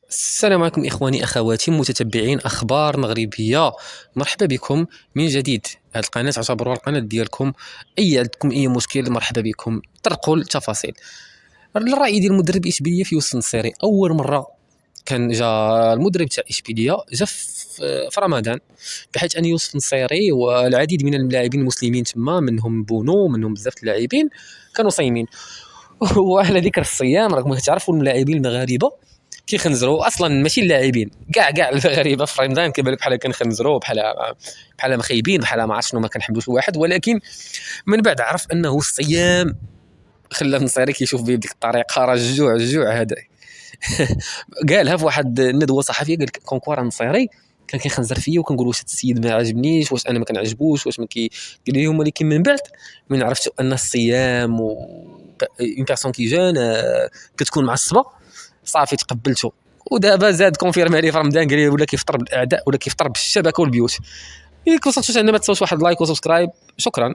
السلام عليكم إخواني أخواتي متتبعين أخبار مغربية. مرحبا بكم من جديد. هذه القناة تعتبرها القناة ديالكم. عندكم أي مشكل مرحبا بكم. طرقوا التفاصيل. الرأي ديال المدرب إشبيلية في يوسف النصيري، أول مرة كان جا المدرب تاع إشبيلية جا في رمضان، بحيث أن يوسف النصيري والعديد من اللاعبين المسلمين تما، منهم بونو، منهم بزاف اللاعبين كانوا صايمين. وعلى ذكر الصيام، راكم كتعرفوا اللاعبين المغاربه كيخنزروا اصلا، ماشي اللاعبين كاع المغاربه في رمضان كيبان لك بحال كنخنزروا، بحال مخيبين، بحال ما عرفت شنو، ما كنحبوش الواحد. ولكن من بعد عرف انه الصيام خلى النصيري كيشوف به بديك الطريقه، راه الجوع هذا. قالها في واحد الندوه صحفيه، قال لك كونكور النصيري كان كيخنزر فيا وكنقول واش هاد السيد ما عجبنيش، واش انا ما كنعجبوش، واش ما قال لهم. ولكن من بعد من عرفت ان الصيام و اون بيرسون كي جون كتكون معصبه، صافي تقبلته. ودابا زاد كونفيرمي عليه في رمضان، قال لي ولا كيفطر بالاعداء ولا كيفطر بالشبكه والبيوت. ياك وصلتوا عندنا، ما تنساوش واحد لايك وسبسكرايب. شكرا.